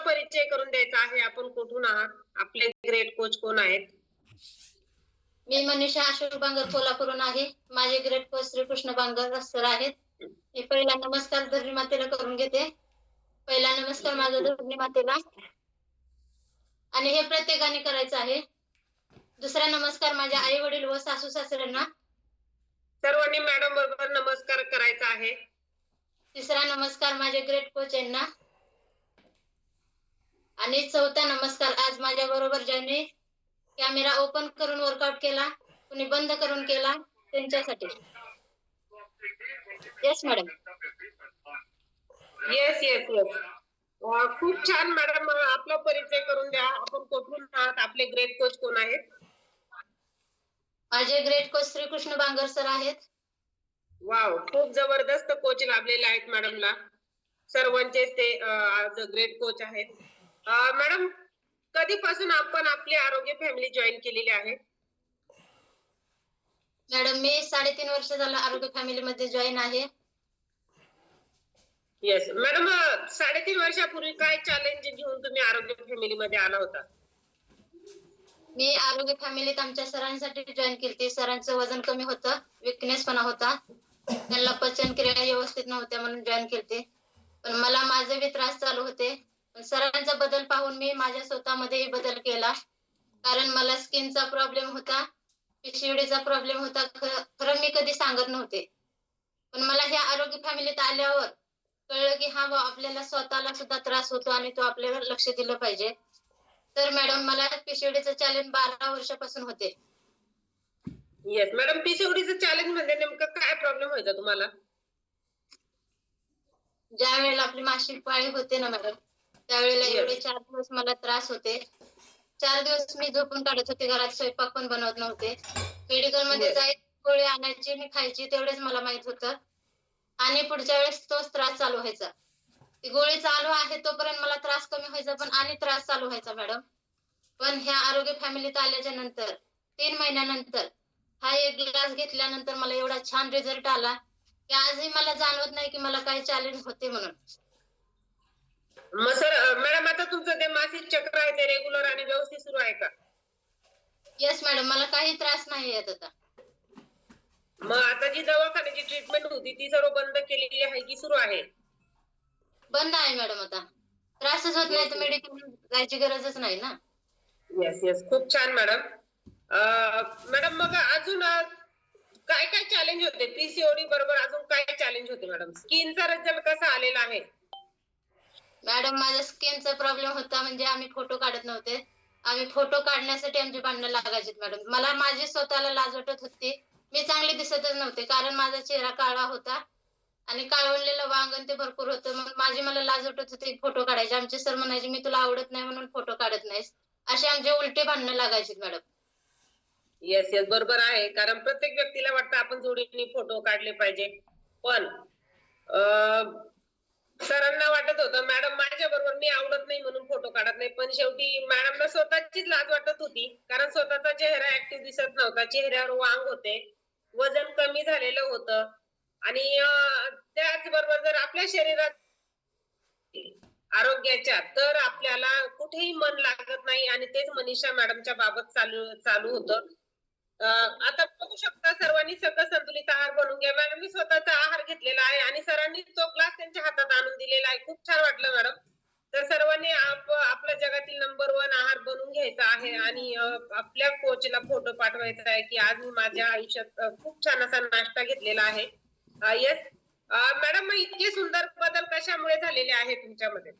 परिचय करून द्यायचा आहे. आपण कुठून आहात? आपले ग्रेट कोच कोण आहेत? मी मनीषा अशोक बांगर कोल्हापूरहून आहे. माझे great coach Shrikrishna Bangar sir आहेत. मी पहिला नमस्कार धरणी मातेला करून घेते. पहिला नमस्कार माझा धरणी मातेला आणि हे प्रत्येकाने करायचं आहे. दुसरा नमस्कार माझ्या आई वडील व सासू सासऱ्यांना. सर्वांनी मॅडम बरोबर नमस्कार करायचा आहे. तिसरा नमस्कार माझे ग्रेट कोच यांना आणि चौथा नमस्कार आज माझ्या बरोबर ज्यांनी कॅमेरा ओपन करून वर्कआउट केला, कुणी बंद करून केला त्यांच्यासाठी. Yes madam. Yes yes yes. खूप छान मॅडम. आपला परिचय करून द्या. आपण कुठून आहात? आपले ग्रेट कोच कोण आहेत? माझे great coach Shrikrishna Bangar sir आहेत. वाव, खूप जबरदस्त कोच लाभलेले आहेत मॅडमला. सर्वांचे ते आज ग्रेट कोच आहेत. मॅडम, कधीपासून आपण आपली आरोग्य फॅमिली जॉईन केलेली आहे? मॅडम मी 3.5 वर्ष झालं आरोग्य फॅमिली मध्ये जॉईन आहे. Yes madam. 3.5 वर्षापूर्वी काय चॅलेंज घेऊन तुम्ही आरोग्य फॅमिली मध्ये आला होता? मी आरोग्य फॅमिलीत आमच्या सरांसाठी जॉईन केली. सरांचं वजन कमी होतं, विकनेसपणा होता, त्यांना पचन क्रिया व्यवस्थित नव्हत्या म्हणून जॉईन केली. पण मला माझे बी त्रास चालू होते. पण सरांचा बदल पाहून मी माझ्या स्वतःमध्येही बदल केला. कारण मला स्किनचा प्रॉब्लेम होता, पिशिवडीचा प्रॉब्लेम होता. खरं मी कधी सांगत नव्हते. पण मला ह्या आरोग्य फॅमिलीत आल्यावर कळलं की हा आपल्याला स्वतःला सुद्धा त्रास होतो आणि तो आपल्यावर लक्ष दिलं पाहिजे. तर मॅडम मला पीसीओडीचं चॅलेंज 12 वर्षापासून होते. Yes madam. पीसीओडीचं चॅलेंज म्हणजे नेमकं काय प्रॉब्लेम व्हायचा तुम्हाला? ज्या वेळेला आपली मासिक पाळी होते ना मॅडम, त्यावेळेला एवढे 4 दिवस मला त्रास होते. 4 दिवस मी झोपून काढत होते. घरात स्वयंपाक पण बनवत नव्हते. मेडिकल मध्ये जायची, गोळी आणायची, मी खायची, तेवढेच मला माहित होतं. आणि पुढच्या वेळेस तोच त्रास चालू व्हायचा. ती गोळी चालू आहे तोपर्यंत मला त्रास कमी व्हायचा, पण आणि त्रास चालू व्हायचा मॅडम. पण ह्या आरोग्य फॅमिलीत आल्याच्या नंतर 3 महिन्यानंतर हा एक ग्लास घेतल्यानंतर मला एवढा छान रिझल्ट आला की आजही मला जाणवत नाही की मला काही चॅलेंज होते म्हणून. मग सर मॅडम, आता तुमचं ते मासिक चक्र आहे ते रेग्युलर आणि व्यवस्थित सुरू आहे का? येस मॅडम, मला काही त्रास नाही येत आता. मग आता जी दवाखान्याची ट्रीटमेंट होती ती सर्व बंद केलेली आहे की सुरू आहे? बंद आहे मॅडम. आता त्रासच होत नाही तर मेडिकल जायची गरजच नाही ना. येस येस, खूप छान मॅडम. मॅडम मग अजून काय काय चॅलेंज होते पीसीओडी बरोबर? अजून काय चॅलेंज होते मॅडम? स्किनचा रिझल्ट कसा आलेला आहे? मॅडम माझा स्किनचा प्रॉब्लेम होता, म्हणजे आम्ही फोटो काढत नव्हते. आम्ही फोटो काढण्यासाठी आमची भांडणं लागायची मॅडम. मला माझी स्वतःला लाज वाटत होती. मी चांगली दिसतच नव्हते कारण माझा चेहरा काळा होता आणि काळवळलेलं वांग ते भरपूर होतं. मग मला लाज वाटत होती फोटो काढायचे. आमचे सर म्हणायचे मी तुला आवडत नाही म्हणून फोटो काढत नाहीस. असे आमचे उलटे भांडणं लागायचे मॅडम. येस येस, बरोबर आहे. कारण प्रत्येक व्यक्तीला वाटतं आपण जोडीने फोटो काढले पाहिजे. पण सरांना वाटत होतं मॅडम माझ्या बरोबर मी आवडत नाही म्हणून फोटो काढत नाही. पण शेवटी मॅडमला स्वतःचीच लाज वाटत होती कारण स्वतःचा चेहरा ऍक्टिव्ह दिसत नव्हता. चेहऱ्यावर वांग होते, वजन कमी झालेलं होतं आणि त्याचबरोबर जर आपल्या शरीरात आरोग्याच्या तर आपल्याला कुठेही मन लागत नाही आणि तेच मनीषा मॅडमच्या बाबत चालू होतं. आता बघू शकता सर्वांनी सकस संतुलित आहार बनवून घ्या. मॅडम मी स्वतःचा आहार घेतलेला आहे आणि सरांनी तो ग्लास त्यांच्या हातात आणून दिलेला आहे. खूप छान वाटलं मॅडम. तर सर्वांनी आपल्या जगातील नंबर 1 आहार बनवून घ्यायचा आहे आणि आपल्या कोचला फोटो पाठवायचा आहे की आज मी माझ्या आयुष्यात खूप छान असा नाश्ता घेतलेला आहे. येस मॅडम, मग इतके सुंदर बदल कशामुळे झालेले आहे तुमच्यामध्ये?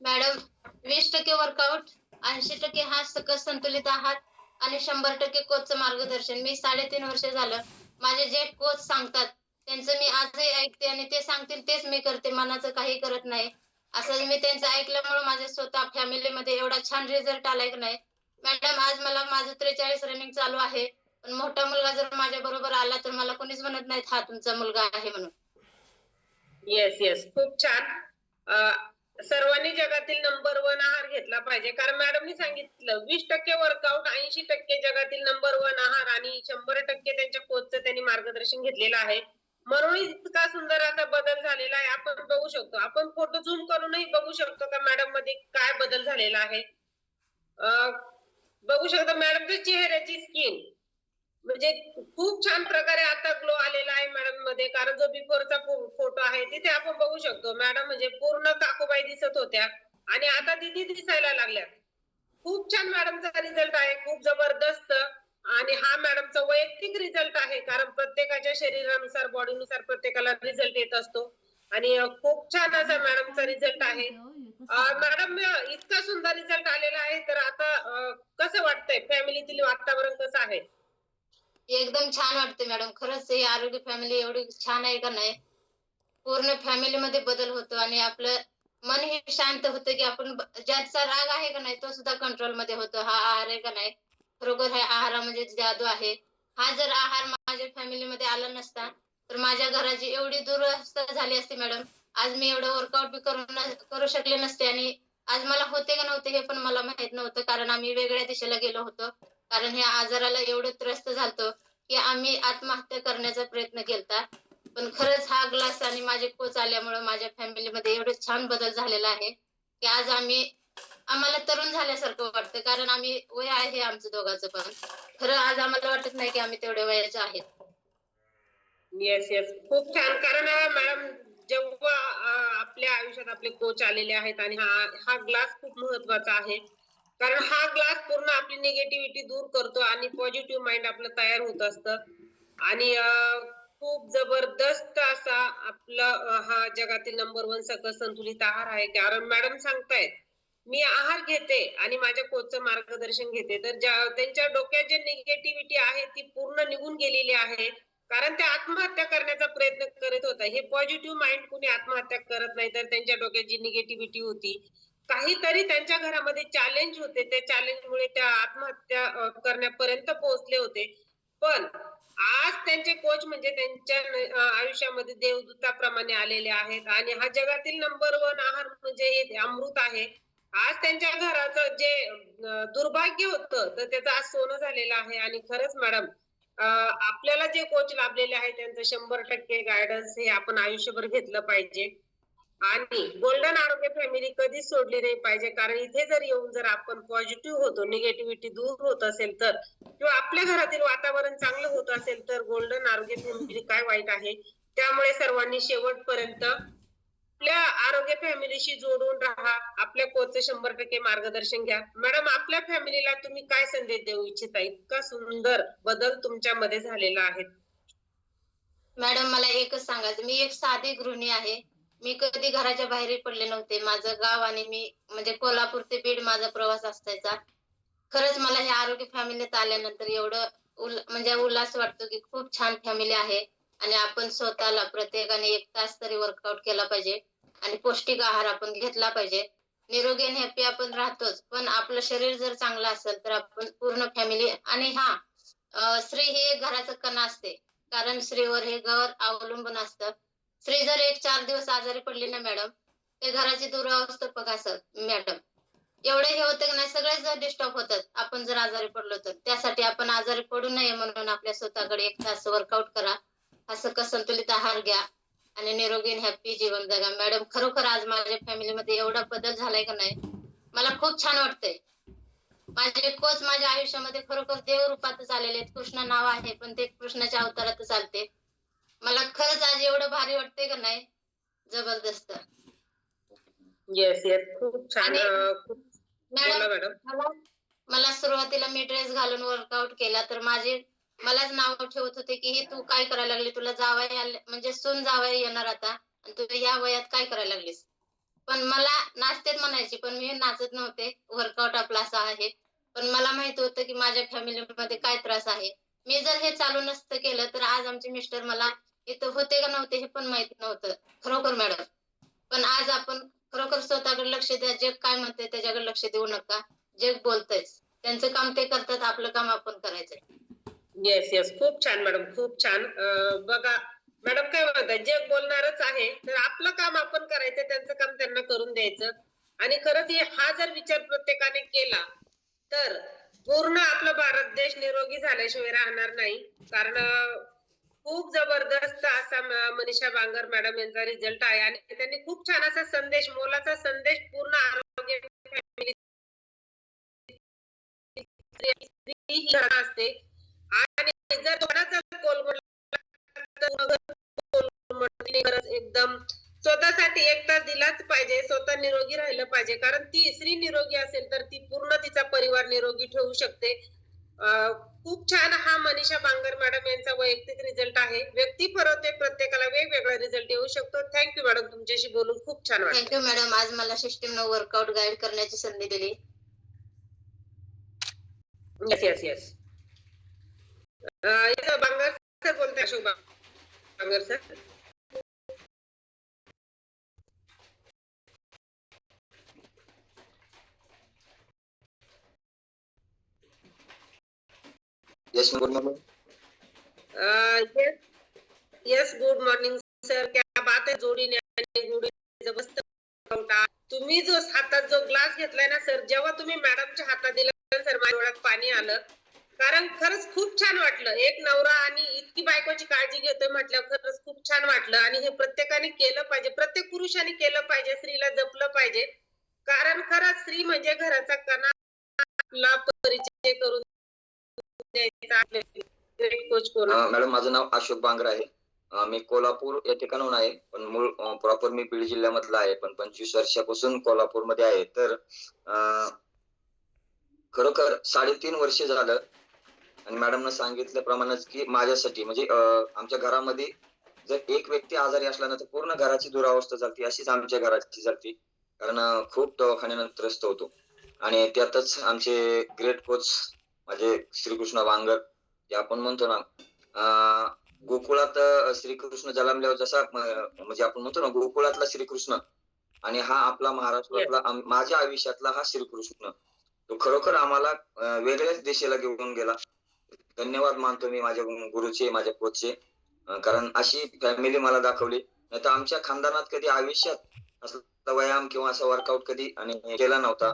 मॅडम 20% वर्कआउट, 80% हा सकस संतुलित आहार आणि 100% कोचचं मार्गदर्शन. मी 3.5 वर्ष झालं माझे जे कोच सांगतात त्यांचं मी आजही ऐकते आणि ते सांगतील तेच मी करते. मनाचं काही करत नाही. असं मी त्यांचं ऐकल्यामुळे माझ्या स्वतः फॅमिलीमध्ये एवढा छान रिझल्ट आलाय की नाही मॅडम. आज मला माझं 43 रनिंग चालू आहे. पण मोठा मुलगा जर माझ्या बरोबर आला तर मला कोणीच म्हणत नाहीत हा तुमचा मुलगा आहे म्हणून. येस येस, खूप छान. सर्वांनी जगातील नंबर 1 आहार घेतला पाहिजे कारण मॅडमनी सांगितलं 20% वर्कआउट, 80% जगातील नंबर 1 आहार आणि 100% त्यांच्या कोचचं त्यांनी मार्गदर्शन घेतलेलं आहे. म्हणून इतका सुंदर असा बदल झालेला आहे. आपण बघू शकतो. आपण फोटो झूम करूनही बघू शकतो का मॅडम मध्ये काय बदल झालेला आहे. अ, बघू शकतो मॅडमच्या चेहऱ्याची स्किन म्हणजे खूप छान प्रकारे आता ग्लो आलेला आहे मॅडम मध्ये. कारण जो बिफोरचा फोटो आहे तिथे आपण बघू शकतो मॅडम म्हणजे पूर्ण काकूबाई दिसत होत्या आणि आता दिदी दिसायला लागल्या. खूप छान मॅडमचा रिझल्ट आहे, खूप जबरदस्त. आणि हा मॅडमचा वैयक्तिक रिझल्ट आहे, कारण प्रत्येकाच्या शरीरानुसार बॉडीनुसार प्रत्येकाला रिझल्ट येत असतो. आणि खूप छान असा मॅडमचा रिझल्ट आहे. मॅडम इतका सुंदर रिझल्ट आलेला आहे तर आता कसं वाटतंय, फॅमिलीतील वातावरण कसं आहे? एकदम छान वाटते मॅडम. खरंच ही आरोग्य फॅमिली एवढी छान आहे का नाही. पूर्ण फॅमिलीमध्ये बदल होतो आणि आपलं मन हे शांत होतं, की आपण ज्याचा राग आहे का नाही तो सुद्धा कंट्रोलमध्ये होतो. हा आहार आहे का नाही, खरोखर ह्या आहारामध्ये जादू आहे. हा जर आहार माझ्या फॅमिलीमध्ये आला नसता, तर माझ्या घराची एवढी दुरवस्था झाली असती मॅडम. आज मी एवढं वर्कआउट बी करू शकले नसते आणि आज मला होते का नव्हते हे पण मला माहित नव्हतं. कारण आम्ही वेगळ्या दिशेला गेलो होतो. कारण ह्या आजाराला एवढं त्रस्त झालतो, की आम्ही आत्महत्या करण्याचा प्रयत्न केलता. पण खरंच हा ग्लास आणि माझे कोच आल्यामुळे माझ्या फॅमिलीमध्ये एवढे छान बदल झालेला आहे, की आज आम्हाला तरुण झाल्यासारखं वाटतं. कारण आम्ही वय आहे आमचं दोघांचं पण. खरं आज आम्हाला वाटत नाही, की आम्ही तेवढ्या वयाचे आहेत. येस येस, खूप छान. कारण मॅडम जेव्हा आपल्या आयुष्यात आपले कोच आलेले आहेत आणि हा हा ग्लास खूप महत्वाचा आहे. कारण हा ग्लास पूर्ण आपली निगेटिव्हिटी दूर करतो आणि पॉझिटिव्ह माइंड आपलं तयार होत असतं. आणि खूप जबरदस्त असा आपला हा जगातील नंबर वन सकस संतुलित आहार आहे. कारण मॅडम सांगतायत मी आहार घेते आणि माझ्या कोचचं मार्गदर्शन घेते, तर त्यांच्या डोक्यात जे निगेटिव्हिटी आहे ती पूर्ण निघून गेलेली आहे. कारण ते आत्महत्या करण्याचा प्रयत्न करत होता. हे पॉझिटिव्ह माइंड कुणी आत्महत्या करत नाही, तर त्यांच्या डोक्यात जी निगेटिव्हिटी होती, काहीतरी त्यांच्या घरामध्ये चॅलेंज होते, त्या चॅलेंजमुळे त्या आत्महत्या करण्यापर्यंत पोहोचले होते. पण आज त्यांचे कोच म्हणजे त्यांच्या आयुष्यामध्ये देवदूताप्रमाणे आलेले आहेत आणि हा जगातील नंबर वन आहार म्हणजे हे अमृत आहे. आज त्यांच्या घराचं जे दुर्भाग्य होतं तर त्याचं आज सोनं झालेलं आहे. आणि खरंच मॅडम आपल्याला जे कोच लाभलेले आहेत त्यांचं 100% गायडन्स हे आपण आयुष्यभर घेतलं पाहिजे. आणि गोल्डन आरोग्य फॅमिली कधीच सोडली नाही पाहिजे. कारण इथे जर येऊन जर आपण पॉझिटिव्ह होतो, निगेटिव्हिटी दूर होत असेल तर, किंवा आपल्या घरातील वातावरण चांगलं होत असेल तर गोल्डन आरोग्य फॅमिली काय वाईट आहे. त्यामुळे सर्वांनी शेवटपर्यंत आपल्या आरोग्य फॅमिलीशी जोडून राहा. आपल्या कोचचं 100% मार्गदर्शन घ्या. मॅडम आपल्या फॅमिलीला तुम्ही काय संदेश देऊ इच्छिता? इतका सुंदर बदल तुमच्यामध्ये झालेला आहे. मॅडम मला एकच सांगायचं, मी एक साधी गृहिणी आहे. मी कधी घराच्या बाहेरही पडले नव्हते. माझं गाव आणि मी म्हणजे कोल्हापूर ते बीड माझा प्रवास असायचा. खरंच मला हे आरोग्य फॅमिलीत आल्यानंतर एवढं म्हणजे उल्हास वाटतो, की खूप छान फॅमिली आहे आणि आपण स्वतःला प्रत्येकाने 1 तास तरी वर्कआउट केला पाहिजे आणि पौष्टिक आहार आपण घेतला पाहिजे. निरोगी आणि हॅपी आपण राहतोच, पण आपलं शरीर जर चांगलं असेल तर आपण पूर्ण फॅमिली. आणि स्त्री ही एक घराचा कणा असते. कारण स्त्रीवर हे घर अवलंबून असतं. स्त्री जर 1-4 दिवस आजारी पडली ना मॅडम, त्या घराची दुरावस्था बघा सर मॅडम. एवढं हे होतं की नाही, सगळेच जण डिस्टर्ब होतात आपण जर आजारी पडलो तर. त्यासाठी आपण आजारी पडू नये म्हणून आपल्या स्वतःकडे 1 तास वर्कआउट करा, असं संतुलित आहार घ्या आणि निरोगी हॅपी जीवन जगा. मॅडम खरोखर आज माझ्या फॅमिलीमध्ये एवढा बदल झालाय का नाही, मला खूप छान वाटतंय. माझे कोच माझ्या आयुष्यामध्ये खरोखर देवरूपातच आलेले आहेत. कृष्ण नाव आहे पण ते कृष्णाच्या अवतारातच आलते. मला खरंच आज एवढं भारी वाटतंय का नाही, जबरदस्त. येस येस, खूप छान. आणि बोला मॅडम मॅडम. मला मला सुरुवातीला मी ड्रेस घालून वर्कआउट केला तर मलाच नाव ठेवत होते, की "ही तू काय करायला लागली? तुला जावई आले म्हणजे सून जावई येणार आता आणि तू या वयात काय करायला लागलीस?" पण मला नाचतेत म्हणायची, पण मी नाचत नव्हते. वर्कआउट आपला असा आहे. पण मला माहिती होतं, की माझ्या फॅमिलीमध्ये काय त्रास आहे. मी जर हे चालू नसतं केलं, तर आज आमचे मिस्टर मला इथं होते का नव्हते हे पण माहिती नव्हतं. खरोखर मॅडम. पण आज आपण खरोखर स्वतःकडे लक्ष द्या. जग काय म्हणतंय त्याच्याकडे लक्ष देऊ नका. जग बोलतंयच. त्यांचं काम ते करतात, आपलं काम आपण करायचंय. येस येस, खूप छान मॅडम, खूप छान. बघा मॅडम काय म्हणतात, जग बोलणारच आहे तर आपलं काम आपण करायचं, त्यांचं काम त्यांना करून द्यायचं. आणि खरंच हा जर विचार प्रत्येकाने केला तर पूर्ण आपला भारत देश निरोगी झाल्याशिवाय राहणार नाही. कारण खूप जबरदस्त असा मनीषा बांगर मॅडम यांचा रिझल्ट आहे आणि त्यांनी खूप छान असा संदेश, मोलाचा संदेश पूर्ण आरोग्य फॅमिली स्त्री ही घरात असते आणि जर कोणाचा कोलमडला तर कोलमडणे खरंच एकदम स्वतःसाठी एक तास दिलाच पाहिजे, स्वतः निरोगी राहिलं पाहिजे, कारण ती स्त्री निरोगी असेल तर ती पूर्ण तिचा परिवार निरोगी ठेवू शकते. खूप छान हा मनीषा बांगर मॅडम यांचा वैयक्तिक रिझल्ट आहे. व्यक्ती ठरवते, प्रत्येकाला वेगवेगळा रिझल्ट येऊ शकतो. थँक्यू मॅडम, तुमच्याशी बोलून खूप छान वाटलं. थँक्यू मॅडम, आज मला सिस्टीमनं वर्कआउट गाईड करण्याची संधी दिली. Yes yes yes. Bangar sir बोलताय, Ashok Bangar sir. Yes good morning. Yes yes, good morning sir. क्या बात है, जोडीने आणि गुडीने जबरदस्त workout आहे. तुम्ही जो हातात जो ग्लास घेतलाय ना सर, जेव्हा तुम्ही मॅडमच्या हातात दिला सर, माझ्या डोळ्यात पाणी आलं, कारण खरंच खूप छान वाटलं. एक नवरा आणि इतकी बायकोची काळजी घेतोय म्हटल्यावर खरंच खूप छान वाटलं आणि हे प्रत्येकाने केलं पाहिजे, प्रत्येक पुरुषाने केलं पाहिजे, स्त्रीला जपलं पाहिजे, कारण खरंच स्त्री म्हणजे घराचा कणा. आपला परिचय करून द्यायचा. कोच कोण? मॅडम माझं नाव अशोक बांगर आहे. मी कोल्हापूर या ठिकाणाहून आहे, पण मूळ प्रॉपर मी बीड जिल्ह्यामधला आहे, पण 25 वर्षापासून कोल्हापूरमध्ये आहे. तर खरोखर 3.5 वर्ष झालं आणि मॅडमनं सांगितल्याप्रमाणेच की माझ्यासाठी म्हणजे आमच्या घरामध्ये जर एक व्यक्ती आजारी असला ना तर पूर्ण घराची दुरावस्था झाली, अशीच आमच्या घराची झाली. कारण खूप दवाखान्यानं त्रस्त होतो आणि त्यातच आमचे ग्रेट कोच माझे श्रीकृष्ण बांगर, जे आपण म्हणतो ना गोकुळात श्रीकृष्ण जन्मल्यावर जसा म्हणजे आपण म्हणतो ना गोकुळातला श्रीकृष्ण आणि हा आपला महाराष्ट्रातला माझ्या आयुष्यातला हा श्रीकृष्ण, तो खरोखर आम्हाला वेगळ्याच दिशेला घेऊन गेला. धन्यवाद मानतो मी माझ्या गुरुचे, माझ्या कोचचे, कारण अशी फॅमिली मला दाखवली. नाही तर आमच्या खानदानात कधी आयुष्यात असला व्यायाम किंवा असा वर्कआउट कधी आणि केला नव्हता.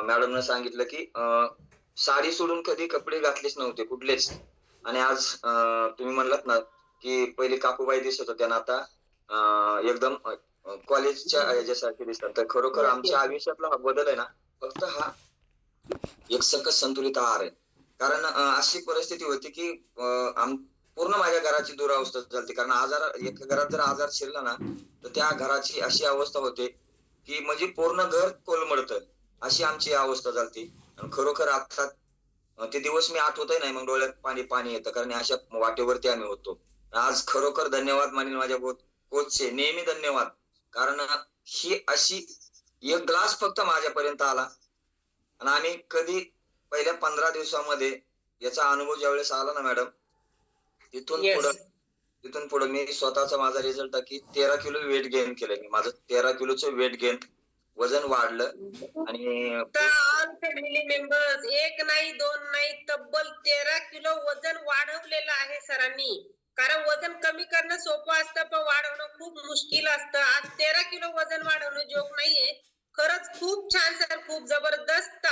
मॅडमनं सांगितलं की साडी सोडून कधी कपडे घातलेच नव्हते कुठलेच. आणि आज तुम्ही म्हणलात ना की पहिले काकूबाई दिसत होत्या ना आता एकदम कॉलेजच्या ह्याच्यासारखे दिसतात. तर खरोखर आमच्या आयुष्यातला हा बदल आहे ना, फक्त हा एक सकस संतुलित आहार आहे. कारण अशी परिस्थिती होती की पूर्ण माझ्या घराची दुरावस्था झाली, कारण एका घरात जर आजार शिरला ना तर त्या घराची अशी अवस्था होते की म्हणजे पूर्ण घर कोलमडतं, अशी आमची अवस्था झाली. आणि खरोखर आता ते दिवस मी आठवतही नाही, मग डोळ्यात पाणी येतं, कारण अशा वाटेवरती आम्ही होतो. आज खरोखर धन्यवाद मानेल माझ्या कोचचे, नेहमी धन्यवाद. कारण ही अशी एक ग्लास फक्त माझ्यापर्यंत आला आणि आम्ही कधी पहिल्या 15 दिवसामध्ये याचा अनुभव ज्यावेळेस आला ना मॅडम, तिथून पुढे मी स्वतःचा माझा रिझल्ट की 13 किलो वेट गेन केलंय मी. माझं 13 किलोचं वेट गेन, वजन वाढलं आणि ऑल फॅमिली मेंबर्स, एक नाही दोन नाही, तब्बल 13 किलो वजन वाढवलेलं आहे सरांनी. कारण वजन कमी करणं सोपं असतं, पण वाढवणं खूप मुश्किल असतं. आज 13 किलो वजन वाढवणं जोक नाहीये. खरंच खूप छान सर, खूप जबरदस्त.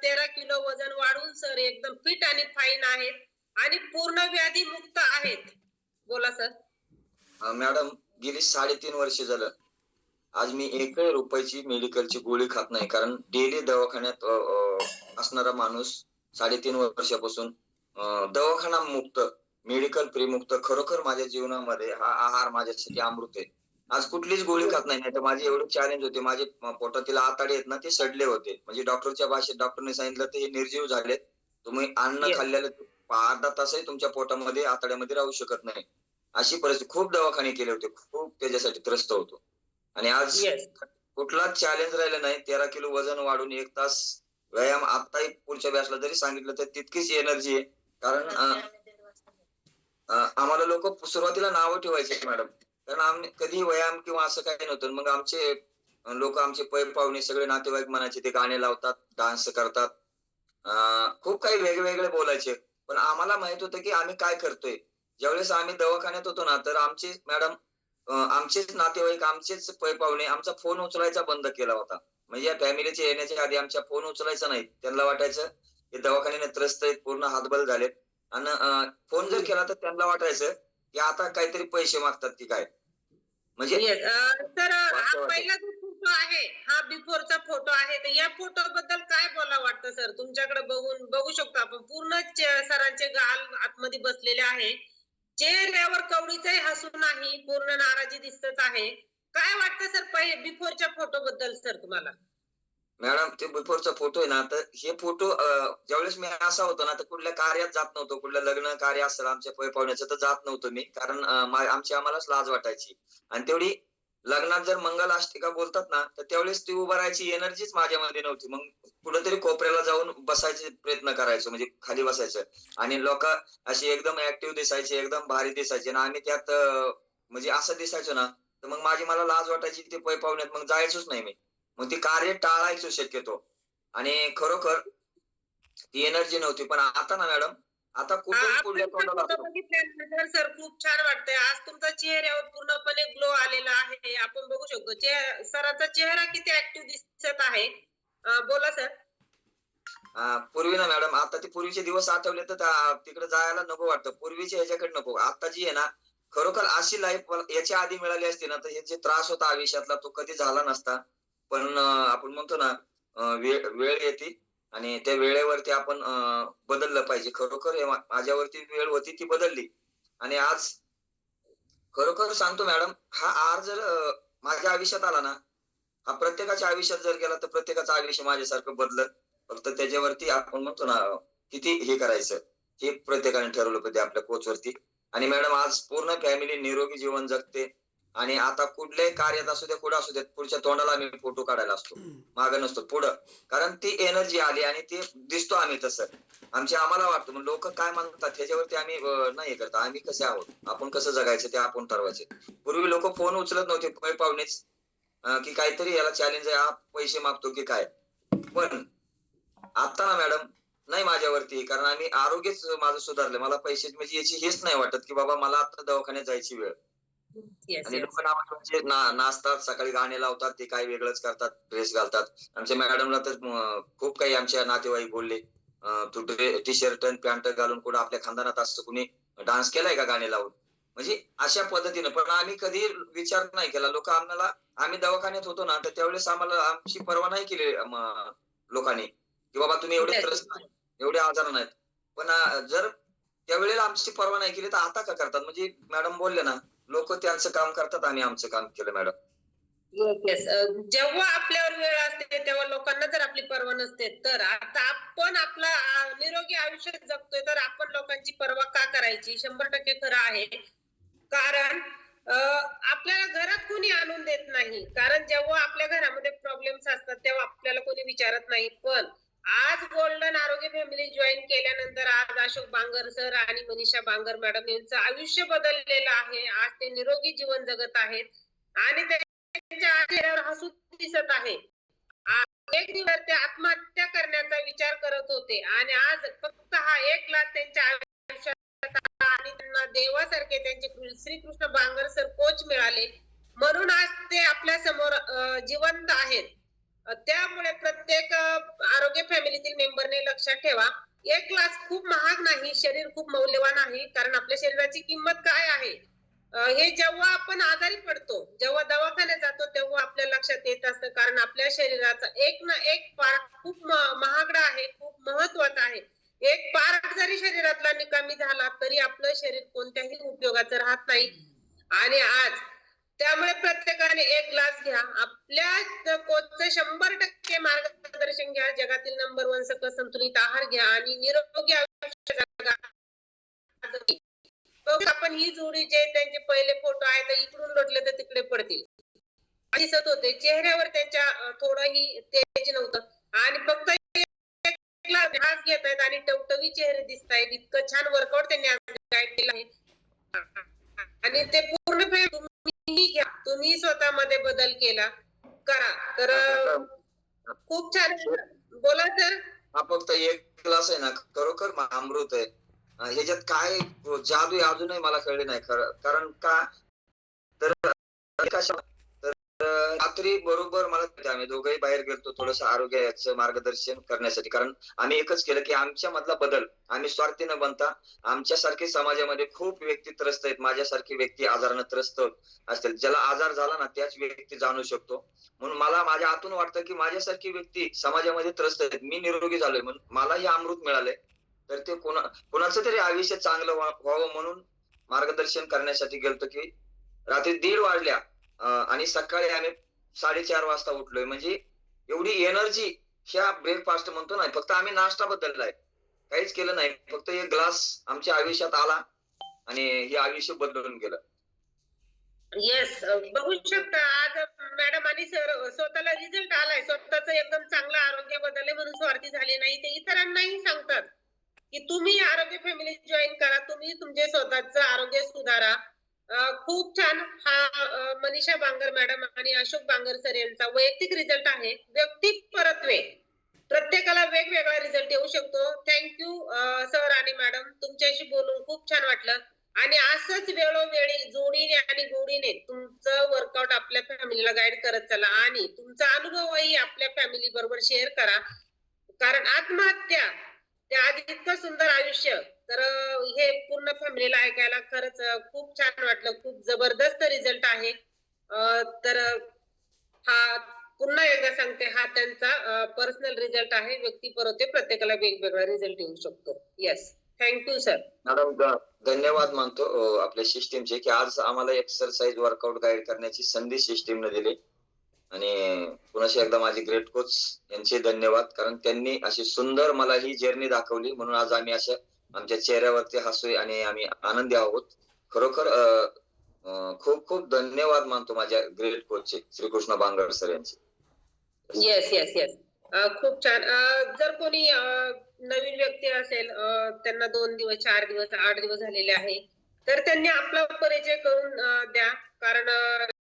13 किलो वजन वाढून सर एकदम फिट आणि फाईन आहेत आणि पूर्ण व्याधी मुक्त आहेत. बोला सर. मॅडम गेली 3.5 वर्ष झालं आज मी एकही रुपयाची मेडिकलची गोळी खात नाही. कारण डेली दवाखान्यात असणारा माणूस 3.5 वर्षापासून दवाखाना मुक्त, मेडिकल फ्री मुक्त. खरोखर माझ्या जीवनामध्ये हा आहार माझ्यासाठी अमृत आहे. आज कुठलीच गोळी खात नाही, तर माझे एवढे चॅलेंज होते. माझे पोटातील आतडे आहेत ना ते सडले होते, म्हणजे डॉक्टरच्या भाषेत डॉक्टरने सांगितलं ते हे निर्जीव झाले, तुम्ही अन्न खाल्लेलं अर्धा तासही तुमच्या पोटामध्ये आतड्यामध्ये राहू शकत नाही, अशी परिस्थिती. खूप दवाखाने केले होते, खूप त्याच्यासाठी त्रस्त होतो. आणि आज कुठलाच चॅलेंज राहिलं नाही. 13 किलो वजन वाढून 1 तास व्यायाम, आताही पुढच्या बॅचला जरी सांगितलं तर तितकीच एनर्जी आहे. कारण आम्हाला लोक सुरुवातीला नावं ठेवायचे मॅडम, कारण आम्ही कधी व्यायाम किंवा असं काही नव्हतं. मग आमचे लोक, आमचे पै पाहुणे सगळे नातेवाईक म्हणायचे ते गाणे लावतात, डान्स करतात, खूप काही वेगवेगळे बोलायचे. पण आम्हाला माहित होतं की आम्ही काय करतोय. ज्यावेळेस आम्ही दवाखान्यात होतो ना तर आमचे मॅडम, आमचेच नातेवाईक, आमचेच पै पाहुणे आमचा फोन उचलायचा बंद केला होता. म्हणजे या फॅमिलीच्या येण्याच्या आधी आमच्या फोन उचलायचा नाही. त्यांना वाटायचं हे दवाखान्याने त्रस्त आहेत, पूर्ण हातबल झालेत, आणि फोन जर केला तर त्यांना वाटायचं की आता काहीतरी पैसे मागतात की काय, म्हणजे येस सर हा वाटतं. पहिला जो फोटो आहे हा बिफोरचा फोटो आहे तर या फोटो बद्दल काय बोला वाटतं सर तुमच्याकडे बघून बघू शकतो आपण पूर्ण सरांचे गाल आतमध्ये बसलेले आहे चेहऱ्यावर कवडीचाही हसू नाही पूर्ण नाराजी दिसत आहे काय वाटतं सर पहिले बिफोरच्या फोटो बद्दल सर तुम्हाला मॅडम ते बिफोरचा फोटो आहे ना, तर हे फोटो ज्यावेळेस मी असा होतो ना, तर कुठल्या कार्यात जात नव्हतो. कुठलं लग्न कार्य असेल आमच्या पाहुण्याचं तर जात नव्हतो मी. कारण आमची आम्हालाच लाज वाटायची. आणि तेवढी लग्नात जर मंगलाष्टका बोलतात ना, तर त्यावेळेस ती उभं राहायची एनर्जीच माझ्यामध्ये नव्हती. मग कुठेतरी कोपऱ्याला जाऊन बसायचे प्रयत्न करायचो, म्हणजे खाली बसायचं. आणि लोकं अशी एकदम ऍक्टिव्ह दिसायची, एकदम भारी दिसायचे आणि आम्ही त्यात म्हणजे असं दिसायचो ना, तर मग मला लाज वाटायची ते पाहुण्यात मग जायचोच नाही मी. मग ती कार्य टाळायचो शक्यतो. आणि खरोखर ती एनर्जी नव्हती. पण आता ना मॅडम, आता कुठेही पुढल्या आपण तोंडाला फोटो असतो. बघितल्यानंतर सर खूप छान वाटतंय आज तुमच्या चेहऱ्यावर पूर्णपणे ग्लो आलेला आहे आपण बघू शकतो सरांचा चेहरा किती ऍक्टिव्ह दिसत आहे बोला सर पूर्वी ना मॅडम, आता ते पूर्वीचे दिवस आठवले तर तिकडे जायला नको वाटतं. पूर्वीच्या ह्याच्याकडे नको. आता जी आहे ना, खरोखर अशी लाईफ याच्या आधी मिळाली असती ना, तर हे जे त्रास होता आयुष्यातला तो कधी झाला नसता. पण आपण म्हणतो ना, वेळ वेळ येते आणि त्या वेळेवरती आपण बदललं पाहिजे. खरोखर हे माझ्यावरती वेळ होती ती बदलली. आणि आज खरोखर सांगतो मॅडम, हा आर जर माझ्या आयुष्यात आला ना, हा प्रत्येकाच्या आयुष्यात जर गेला तर प्रत्येकाचं आयुष्य माझ्यासारखं बदलल. फक्त त्याच्यावरती आपण म्हणतो ना, किती हे करायचं, हे प्रत्येकाने ठरवलं पाहिजे आपल्या कोचवरती. आणि मॅडम आज पूर्ण फॅमिली निरोगी जीवन जगते. आणि आता कुठल्याही कार्यात असू द्या, कुठं असू द्या, पुढच्या तोंडाला आम्ही फोटो काढायला असतो. मागं नसतो, पुढं. कारण ती एनर्जी आली आणि ते दिसतो आम्ही तसं. आम्हाला वाटतं मग लोकं काय म्हणतात ह्याच्यावरती आम्ही नाही हे करत. आम्ही कसे आहोत, आपण कसं जगायचं ते आपण ठरवायचे. पूर्वी लोकं फोन उचलत नव्हते पाहुणेच, की काहीतरी याला चॅलेंज आहे, हा पैसे मागतो की काय. पण आता ना मॅडम, नाही माझ्यावरती, कारण आम्ही आरोग्यच माझं सुधारलंय. मला पैशाची म्हणजे याची हेच नाही वाटत, की बाबा मला आता दवाखान्यात जायची वेळ. येस आणि येस लोकं नावाचे नाचतात, सकाळी गाणे लावतात, ते काही वेगळंच करतात, ड्रेस घालतात. आमच्या मॅडमला तर खूप काही आमच्या नातेवाईक बोलले, "तू टी-शर्ट आणि पॅन्ट घालून कुठं आपल्या खानदानात असं कुणी डान्स केलाय का गाणे लावून?" म्हणजे अशा पद्धतीने. पण आम्ही कधी विचार नाही केला. लोकं आम्हाला, आम्ही दवाखान्यात होतो ना, तर त्यावेळेस आम्हाला आमची पर्वा नाही केली लोकांनी, की बाबा तुम्ही एवढे येस त्रस्त आहे, एवढे आजारी नाहीत. पण जर त्यावेळेला आमची पर्वा नाही केली, तर आता का करतात? म्हणजे मॅडम बोलले ना, लोकं त्यांचं काम करतात, आम्ही आमचं काम केलं मॅडम. येस येस जेव्हा आपल्यावर वेळ असते तेव्हा लोकांना जर आपली पर्वा नसते तर आता आपण आपला निरोगी आयुष्य जगतोय तर आपण लोकांची पर्वा का करायची 100% खरं आहे कारण आपल्याला घरात कोणी आणून देत नाही कारण जेव्हा आपल्या घरामध्ये प्रॉब्लेम्स असतात तेव्हा आपल्याला कोणी विचारत नाही पण आज गोल्डन आरोग्य फॅमिली जॉईन केल्यानंतर आज अशोक बांगर सर आणि मनीषा बांगर मॅडम यांचं आयुष्य बदललेलं आहे आज ते निरोगी जीवन जगत आहेत आणि त्यांच्या चेहऱ्यावर हसू दिसत आहे एक दिवस ते आत्महत्या करण्याचा विचार करत होते आणि आज फक्त हा एक ग्लास त्यांच्या आयुष्यात आला आणि त्यांना देवासारखे त्यांचे श्रीकृष्ण बांगर सर कोच मिळाले म्हणून आज ते आपल्या समोर जिवंत आहेत त्यामुळे प्रत्येक आरोग्य फॅमिलीतील मेंबरने लक्षात ठेवा एक ग्लास खूप महाग नाही शरीर खूप मौल्यवान आहे कारण आपल्या शरीराची किंमत काय आहे हे जेव्हा आपण आजारी पडतो जेव्हा दवाखान्यात जातो तेव्हा आपल्या लक्षात येत असतं कारण आपल्या शरीराचा एक ना एक पार्ट खूप महागडा आहे खूप महत्वाचा आहे एक पार्ट जरी शरीरातला निकामी झाला तरी आपलं शरीर कोणत्याही उपयोगाचं राहत नाही आणि आज त्यामुळे प्रत्येकाने एक ग्लास घ्या आपल्या कोचचं 100% मार्गदर्शन घ्या जगातील नंबर 1 सकस संतुलित आहार घ्या आणि निरोगी आयुष्य जगा बघ आपण ही जोडी जे त्यांचे पहिले फोटो आहेत तर इकडून लोटले तर तिकडे पडतील दिसत होते चेहऱ्यावर त्यांच्या थोडंही तेज नव्हतं आणि फक्त घास घेत आहेत आणि टवटवी चेहरे दिसत आहेत इतकं छान वर्कआउट त्यांनी आज गाईड केलं आहे आणि ते पूर्ण तुम्ही घ्या तुम्ही स्वतःमध्ये बदल केला करा तर खूप छान बोला सर हा फक्त एक ग्लास आहे ना, खरोखर अमृत आहे. ह्याच्यात काय जादू आहे अजूनही मला कळले नाही खरं. कारण का, तर कशा रात्री बरोबर मला आम्ही दोघंही बाहेर गेलतो थोडस आरोग्याचं मार्गदर्शन करण्यासाठी, कारण आम्ही एकच केलं की आमच्या मधला बदल आम्ही स्वार्थी न बनता आमच्यासारखे समाजामध्ये खूप व्यक्ती त्रस्त आहेत, माझ्यासारखी व्यक्ती आजारानं त्रस्त असतील, ज्याला आजार झाला ना त्याच व्यक्ती जाणू शकतो. म्हणून मला माझ्या आतून वाटतं की माझ्यासारखी व्यक्ती समाजामध्ये त्रस्त आहेत, मी निरोगी झालोय म्हणून मलाही अमृत मिळालंय, तर ते कोणाचं तरी आयुष्य चांगलं व्हावं म्हणून मार्गदर्शन करण्यासाठी गेलतो. की रात्री 1:30 वाजल्या आणि सकाळी आम्ही 4:30 वाजता उठलोय. म्हणजे एवढी एनर्जी ह्या ब्रेकफास्ट म्हणतो ना, फक्त आम्ही नाश्ता बदललाय, काहीच केलं नाही, फक्त एक ग्लास आमच्या आयुष्यात आला आणि हे आयुष्य बदलून गेलं. येस, बघू शकता आज मॅडम आणि सर स्वतःला रिझल्ट आलाय, स्वतःच एकदम चांगलं आरोग्य बदलले म्हणून स्वार्थी झाले नाही, ते इतरांनाही सांगतात की तुम्ही आरोग्य फॅमिली जॉईन करा, तुम्ही तुमचे स्वतःचं आरोग्य सुधारा. खूप छान. हा मनीषा बांगर मॅडम आणि अशोक बांगर सर यांचा वैयक्तिक रिझल्ट आहे. व्यक्ती परत्वे प्रत्येकाला वेगवेगळा रिझल्ट येऊ शकतो. थँक्यू सर आणि मॅडम, तुमच्याशी बोलून खूप छान वाटलं. आणि असंच वेळोवेळी जोडीने आणि गोडीने तुमचं वर्कआउट आपल्या फॅमिलीला गाईड करत चला आणि तुमचा अनुभवही आपल्या फॅमिली बरोबर शेअर करा. कारण आत्महत्या ते आज इतकं सुंदर आयुष्य, तर हे पूर्ण फॅमिलीला ऐकायला खरंच खूप छान वाटलं. खूप जबरदस्त रिझल्ट आहे. तर हा पुन्हा एकदा सांगते, हा त्यांचा पर्सनल रिझल्ट आहे. व्यक्ती परत्वे प्रत्येकाला वेगवेगळा रिझल्ट येऊ शकतो. Yes, thank you sir. मॅडम धन्यवाद मानतो आपल्या सिस्टीमचे, की आज आम्हाला एक्सरसाइज वर्कआउट गाईड करण्याची संधी सिस्टीमने दिली. आणि पुन्हा एकदा माझे ग्रेट कोच यांचे धन्यवाद, कारण त्यांनी अशी सुंदर मला ही जर्नी दाखवली, म्हणून आज आम्ही अशा आमच्या चेहऱ्यावरती हसू आणि आम्ही आनंदी आहोत. खरोखर खूप खूप धन्यवाद मानतो माझ्या ग्रेट कोचचे श्रीकृष्ण बांगर सर यांचे. येस येस येस, खूप छान. जर कोणी नवीन व्यक्ती असेल, त्यांना 2 दिवस 4 दिवस 8 दिवस झालेले आहे, तर त्यांनी आपला परिचय करून द्या. कारण